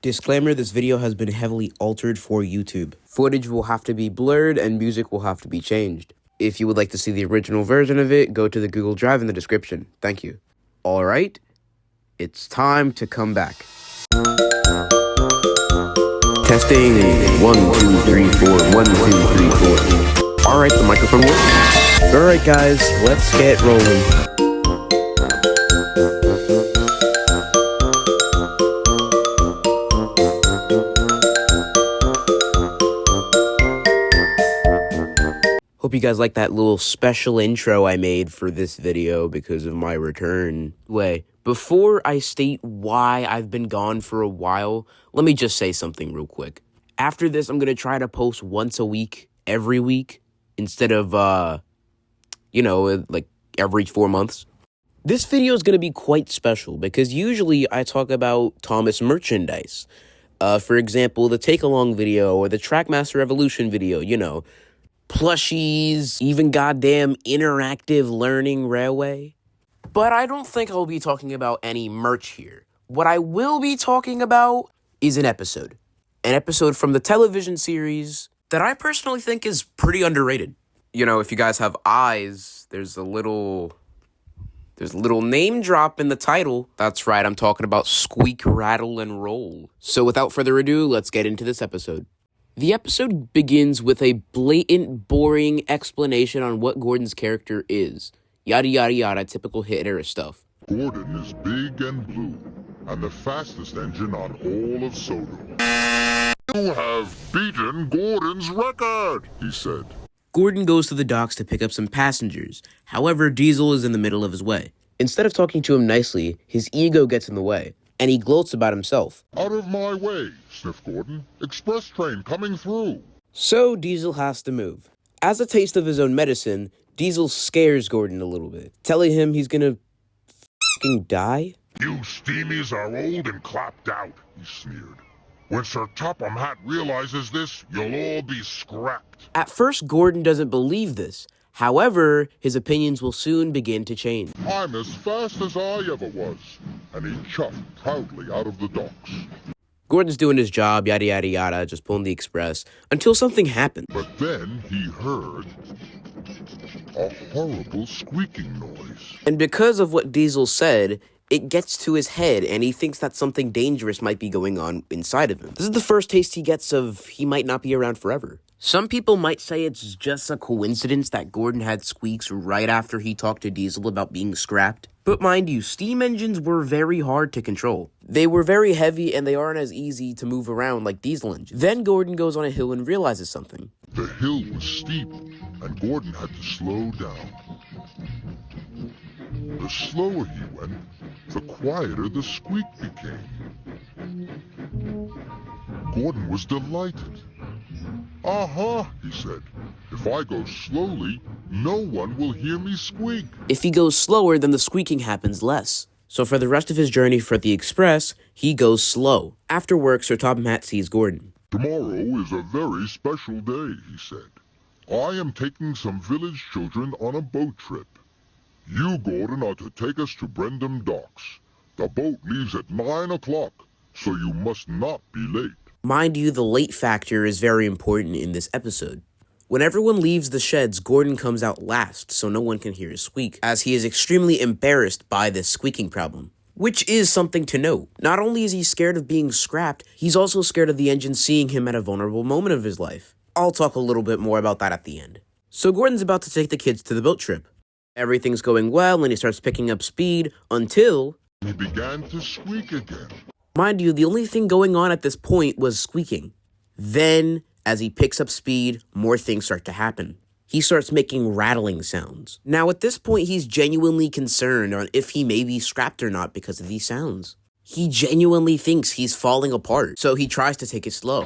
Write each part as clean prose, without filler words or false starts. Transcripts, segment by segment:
Disclaimer, this video has been heavily altered for YouTube. Footage will have to be blurred and music will have to be changed. If you would like to see the original version of it, go to the Google Drive in the description. Thank you. Alright, it's time to come back. Testing 1, 2, 3, 4, 1, 2, 3, 4. Alright, the microphone works. Alright guys, let's get rolling. Hope you guys like that little special intro I made for this video because of my return. Before I state why I've been gone for a while, let me just say something real quick. After this, I'm going to try to post once a week, every week, instead of, like every 4 months. This video is going to be quite special because usually I talk about Thomas merchandise. For example, the take-along video or the Trackmaster Evolution video, plushies, even goddamn interactive learning railway. But I don't think I'll be talking about any merch here. What I will be talking about is an episode. An episode from the television series that I personally think is pretty underrated. If you guys have eyes, there's a little name drop in the title. That's right, I'm talking about Squeak, Rattle, and Roll. So without further ado, let's get into this episode. The episode begins with a blatant, boring explanation on what Gordon's character is. Yada yada yada, typical hitter stuff. Gordon is big and blue, and the fastest engine on all of Sodo. You have beaten Gordon's record, he said. Gordon goes to the docks to pick up some passengers. However, Diesel is in the middle of his way. Instead of talking to him nicely, his ego gets in the way, and he gloats about himself. Out of my way, sniffed Gordon. Express train coming through. So Diesel has to move. As a taste of his own medicine, Diesel scares Gordon a little bit, telling him he's gonna f***ing die. You steamies are old and clapped out, he sneered. When Sir Topham Hatt realizes this, you'll all be scrapped. At first, Gordon doesn't believe this. However, his opinions will soon begin to change. I'm as fast as I ever was. And he chuffed proudly out of the docks. Gordon's doing his job, yada yada yada, just pulling the express, until something happened. But then he heard a horrible squeaking noise. And because of what Diesel said, it gets to his head, and he thinks that something dangerous might be going on inside of him. This is the first taste he gets of he might not be around forever. Some people might say it's just a coincidence that Gordon had squeaks right after he talked to Diesel about being scrapped. But mind you, steam engines were very hard to control. They were very heavy and they aren't as easy to move around like diesel engines. Then Gordon goes on a hill and realizes something. The hill was steep and Gordon had to slow down. The slower he went, the quieter the squeak became. Gordon was delighted. "Aha," he said. "If I go slowly, no one will hear me squeak." If he goes slower, then the squeaking happens less. So for the rest of his journey for the express, he goes slow. After work, Sir Topham Hatt sees Gordon. "Tomorrow is a very special day," he said. "I am taking some village children on a boat trip. You, Gordon, are to take us to Brendam Docks. The boat leaves at 9 o'clock, so you must not be late." Mind you, the late factor is very important in this episode. When everyone leaves the sheds, Gordon comes out last, so no one can hear his squeak, as he is extremely embarrassed by this squeaking problem. Which is something to note. Not only is he scared of being scrapped, he's also scared of the engine seeing him at a vulnerable moment of his life. I'll talk a little bit more about that at the end. So Gordon's about to take the kids to the boat trip. Everything's going well, and he starts picking up speed, until he began to squeak again. Mind you, the only thing going on at this point was squeaking. Then, as he picks up speed, more things start to happen. He starts making rattling sounds. Now, at this point, he's genuinely concerned on if he may be scrapped or not because of these sounds. He genuinely thinks he's falling apart, so he tries to take it slow.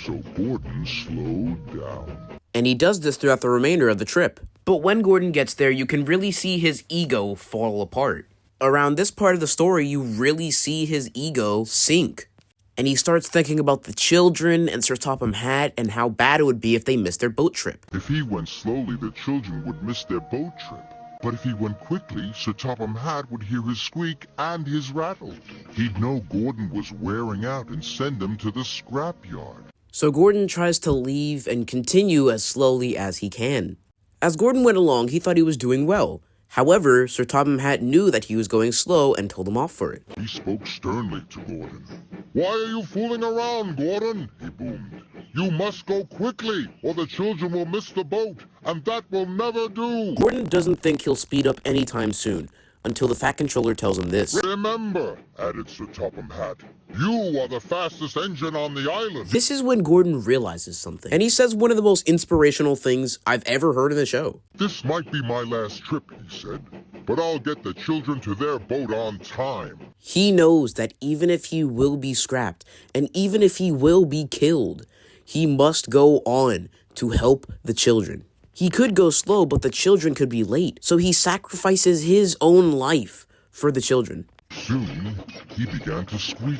So Gordon slowed down. And he does this throughout the remainder of the trip. But when Gordon gets there, you can really see his ego fall apart. Around this part of the story, you really see his ego sink. And he starts thinking about the children and Sir Topham Hatt and how bad it would be if they missed their boat trip. If he went slowly, the children would miss their boat trip. But if he went quickly, Sir Topham Hatt would hear his squeak and his rattle. He'd know Gordon was wearing out and send him to the scrapyard. So Gordon tries to leave and continue as slowly as he can. As Gordon went along, he thought he was doing well. However, Sir Topham Hatt knew that he was going slow and told him off for it. He spoke sternly to Gordon. "Why are you fooling around, Gordon?" he boomed. "You must go quickly, or the children will miss the boat, and that will never do." Gordon doesn't think he'll speed up anytime soon, until the Fat Controller tells him this. "Remember," added Sir Topham Hatt, "you are the fastest engine on the island." This is when Gordon realizes something, and he says one of the most inspirational things I've ever heard in the show. "This might be my last trip," he said, "but I'll get the children to their boat on time." He knows that even if he will be scrapped, and even if he will be killed, he must go on to help the children. He could go slow, but the children could be late, so he sacrifices his own life for the children. Soon, he began to squeak,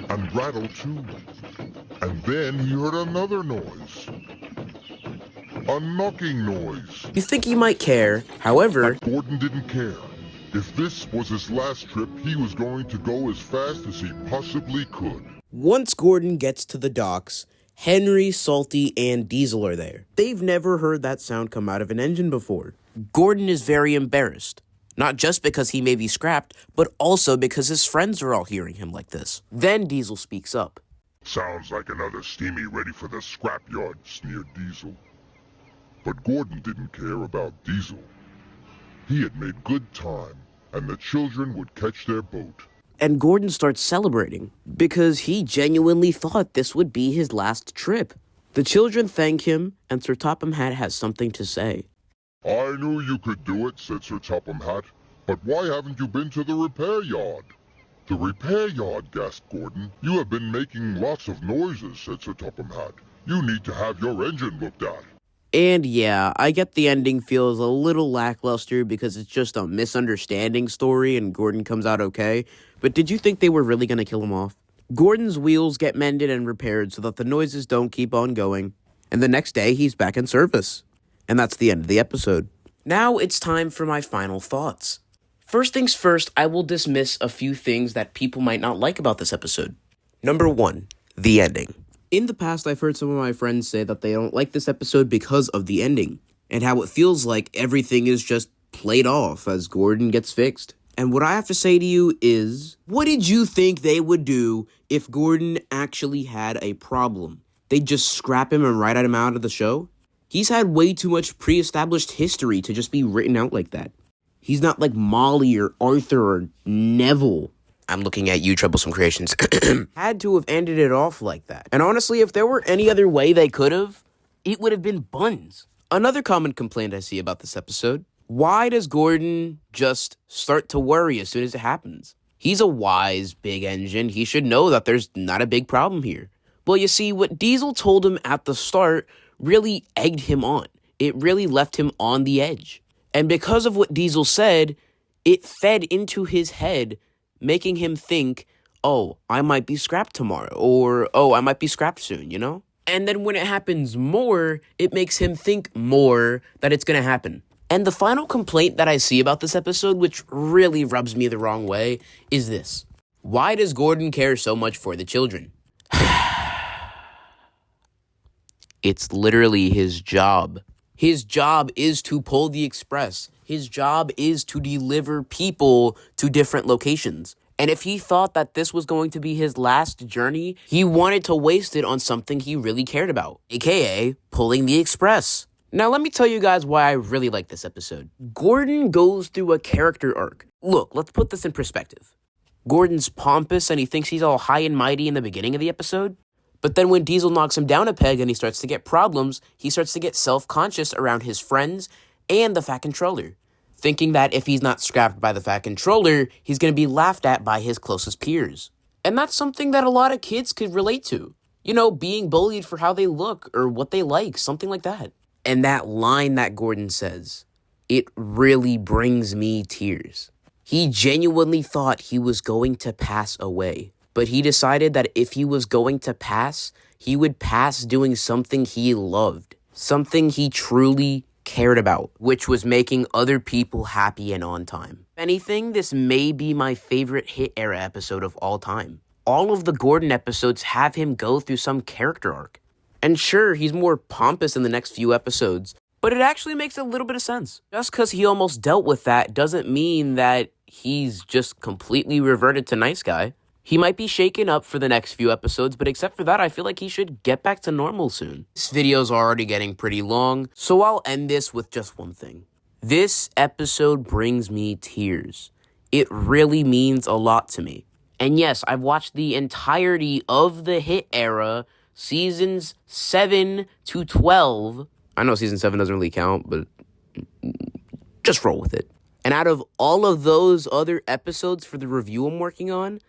and rattle too. And then he heard another noise. A knocking noise. You think he might care, however, But Gordon didn't care. If this was his last trip, he was going to go as fast as he possibly could. once Gordon gets to the docks, Henry, Salty, and Diesel are there. They've never heard that sound come out of an engine before. Gordon is very embarrassed. Not just because he may be scrapped, but also because his friends are all hearing him like this. Then Diesel speaks up. "Sounds like another steamy ready for the scrapyard," sneered Diesel. But Gordon didn't care about Diesel. He had made good time, and the children would catch their boat. And Gordon starts celebrating, because he genuinely thought this would be his last trip. The children thank him, and Sir Topham Hatt has something to say. "I knew you could do it," said Sir Topham Hatt, "but why haven't you been to the repair yard?" "The repair yard," gasped Gordon. "You have been making lots of noises," said Sir Topham Hatt. "You need to have your engine looked at." And yeah, I get the ending feels a little lackluster because it's just a misunderstanding story and Gordon comes out okay. But did you think they were really going to kill him off? Gordon's wheels get mended and repaired so that the noises don't keep on going. And the next day, he's back in service. And that's the end of the episode. Now it's time for my final thoughts. First things first, I will dismiss a few things that people might not like about this episode. Number 1, the ending. In the past, I've heard some of my friends say that they don't like this episode because of the ending, and how it feels like everything is just played off as Gordon gets fixed. And what I have to say to you is, what did you think they would do if Gordon actually had a problem? They'd just scrap him and write him out of the show? He's had way too much pre-established history to just be written out like that. He's not like Molly or Arthur or Neville. I'm looking at you, Troublesome Creations. Had to have ended it off like that. And honestly, if there were any other way they could have, it would have been buns. Another common complaint I see about this episode, why does Gordon just start to worry as soon as it happens? He's a wise, big engine. He should know that there's not a big problem here. Well, you see, what Diesel told him at the start really egged him on. It really left him on the edge. And because of what Diesel said, it fed into his head, making him think, oh, I might be scrapped tomorrow, or, oh, I might be scrapped soon, you know? And then when it happens more, it makes him think more that it's going to happen. And the final complaint that I see about this episode, which really rubs me the wrong way, is this. Why does Gordon care so much for the children? It's literally his job. His job is to pull the express. His job is to deliver people to different locations. And if he thought that this was going to be his last journey, he wanted to waste it on something he really cared about, aka pulling the express. Now, let me tell you guys why I really like this episode. Gordon goes through a character arc. Look, let's put this in perspective. Gordon's pompous and he thinks he's all high and mighty in the beginning of the episode. But then when Diesel knocks him down a peg and he starts to get problems, he starts to get self-conscious around his friends and the Fat Controller, thinking that if he's not scrapped by the Fat Controller, he's going to be laughed at by his closest peers. And that's something that a lot of kids could relate to. You know, being bullied for how they look or what they like, something like that. And that line that Gordon says, it really brings me tears. He genuinely thought he was going to pass away. But he decided that if he was going to pass, he would pass doing something he loved. Something he truly cared about, which was making other people happy and on time. If anything, this may be my favorite Hit Era episode of all time. All of the Gordon episodes have him go through some character arc. And sure, he's more pompous in the next few episodes, but it actually makes a little bit of sense. Just because he almost dealt with that doesn't mean that he's just completely reverted to nice guy. He might be shaken up for the next few episodes, but except for that, I feel like he should get back to normal soon. This video's already getting pretty long, so I'll end this with just one thing. This episode brings me tears. It really means a lot to me. And yes, I've watched the entirety of the Hit Era, seasons 7 to 12. I know season 7 doesn't really count, but just roll with it. And out of all of those other episodes for the review I'm working on,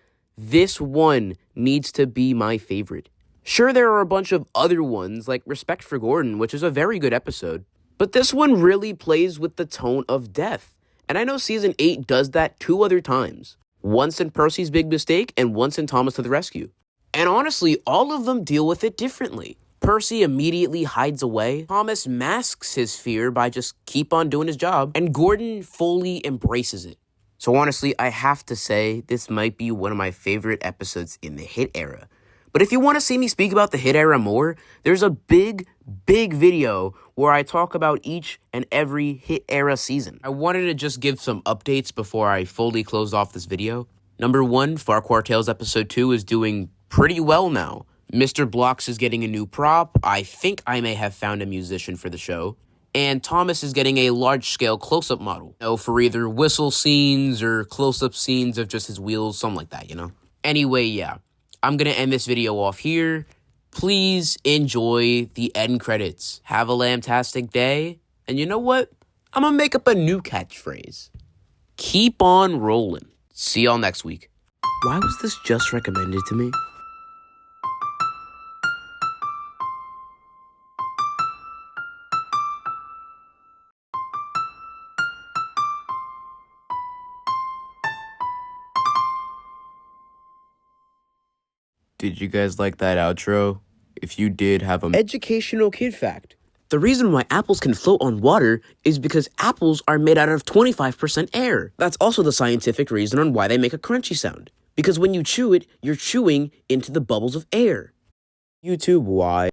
this one needs to be my favorite. Sure, there are a bunch of other ones, like Respect for Gordon, which is a very good episode, but this one really plays with the tone of death. And I know season 8 does that 2 other times. Once in Percy's Big Mistake, and once in Thomas to the Rescue. And honestly, all of them deal with it differently. Percy immediately hides away, Thomas masks his fear by just keep on doing his job, and Gordon fully embraces it. So honestly, I have to say, this might be one of my favorite episodes in the Hit Era. But if you want to see me speak about the Hit Era more, there's a big video where I talk about each and every Hit Era season. I wanted to just give some updates before I fully close off this video. Number 1, Farquhar Tales Episode 2 is doing pretty well now. Mr. Blocks is getting a new prop. I think I may have found a musician for the show. And Thomas is getting a large-scale close-up model. For either whistle scenes or close-up scenes of just his wheels, something like that, Anyway, yeah. I'm gonna end this video off here. Please enjoy the end credits. Have a lamtastic day. And you know what? I'm gonna make up a new catchphrase. Keep on rolling. See y'all next week. Why was this just recommended to me? Did you guys like that outro? If you did, have an educational kid fact. The reason why apples can float on water is because apples are made out of 25% air. That's also the scientific reason on why they make a crunchy sound. Because when you chew it, you're chewing into the bubbles of air. YouTube, why?